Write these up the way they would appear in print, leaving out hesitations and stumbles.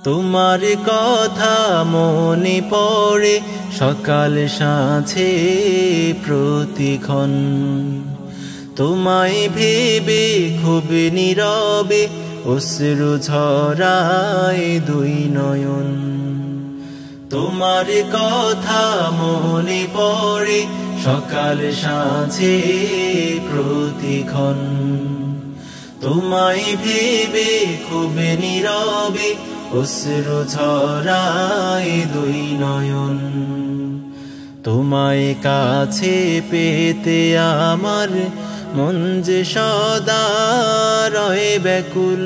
তোমার কথা মনে পড়ে সকাল সাঁঝে প্রতিক্ষণ, তোমায় ভেবে খুব নীরবে অশ্রু ঝরায় দুই নয়ন। তোমার কথা মনে পড়ে সকাল সাঁঝে প্রতিক্ষণ, তোমায় ভেবে খুব নীরবে অশ্রু ঝরায় দুই নয়ন। তোমায় কাছে পেতে আমার মন যে সদা রয়ে ব্যাকুল,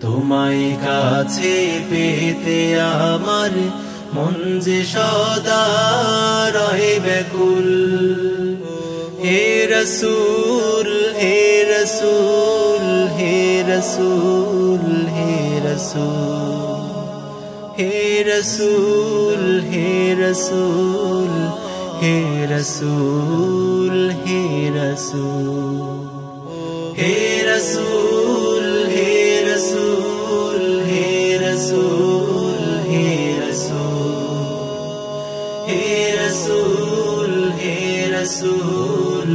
তোমায় কাছে পেতে আমার মন যে সদা রয়ে ব্যাকুল। হে রসূল হে রসূল হে রসূল হে রসূল হে রসূল হে রসূল হে রসূল হে রসূল হে রসূল হে রসূল হে রসূল হে রসূল হে রসূল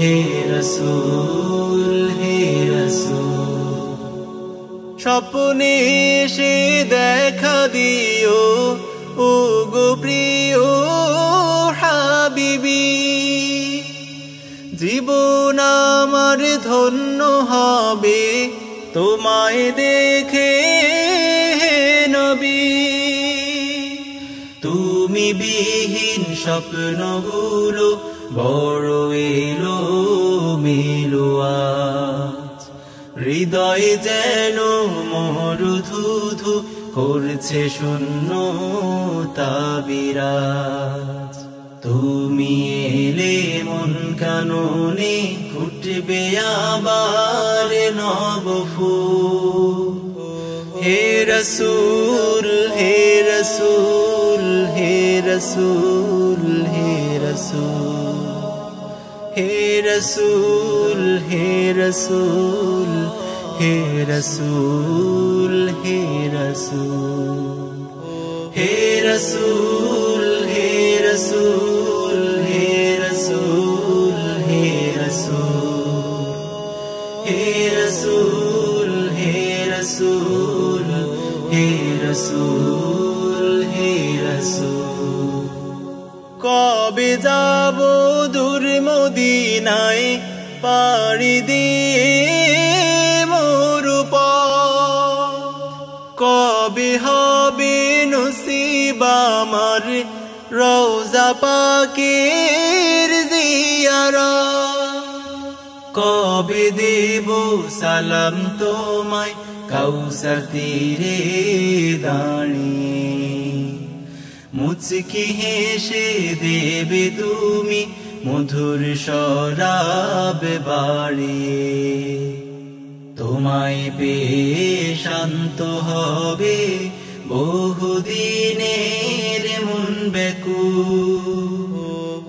হে রসূল হে রসূল। স্বপ্নে এসে দেখা দিও ও গো প্রিয় হাবিবি, জীবন আমার ধন্য হবে তোমায় দেখে হে নবী। তুমি বিহীন স্বপ্নগুলো বড় এলো মেলো আজ, হৃদয়ে যেন মরুধুধু করছে শূন্যতা বিরাজ। তুমি এলে মন কাননে ফুটবে আবার নব ফুল। হে রসূল হে রসূল হে রসূল হে রসূল হে রসূল হে রসূল হে রসূল হে রসূল হে রসূল হে রসূল হে রসূল হে রসূল হে রসূল হে রসূল হে রসূল হে রসূল। কবে যাব দূর মদিনায় পাড়ি দিয়ে মরুপ, কবে হবে নসিব আমার রওজা পাকের জিয়ারত, কবে দেব সালাম তোমায় কাউসার তীরে দাঁড়িয়ে, মুচকি হেসে দেবে তুমি মধুর শরাব বাড়িয়ে। তোমায় পেয়ে শান্ত হবে বহুদিনের মন ব্যাকুল।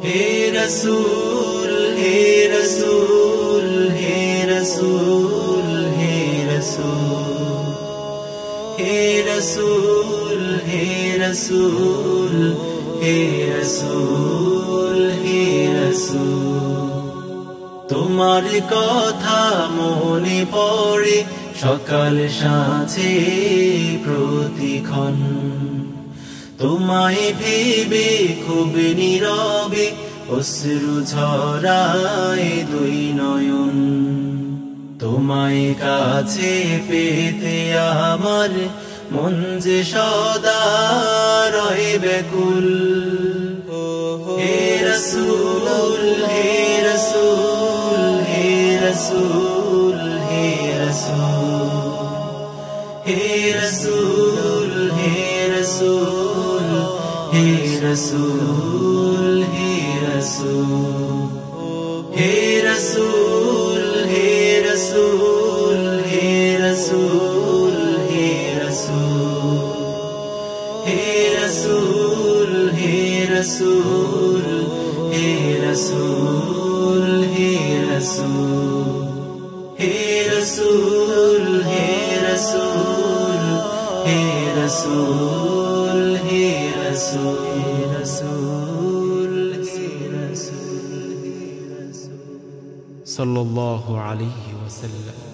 হে রসূল হে রসূল হে রসূল হে রসূল হে রসূল হে রসূল হে রসূল হে রসূল। তোমার কথা মনে পড়ে সকাল সাঁঝে প্রতিক্ষণ, তোমায় ভেবে খুব নীরবে অশ্রু ঝরায় দুই নয়ন। তোমায় কাছে পেতে আমার মন যে সদা রয়ে ব্যাকুল। হে রসূল হে রসূল হে রসূল হে রসূল হে রসূল হে রসূল হে রসূল হে রসূল হে রসূল হে রসূল হে রসূল হে রসূল হে রসূল হে রসূল হে রসূল হে রসূল হে রসূল হে রসূল हे रसूल हे रसूल हे रसूल सल्लल्लाहु अलैहि वसल्लम।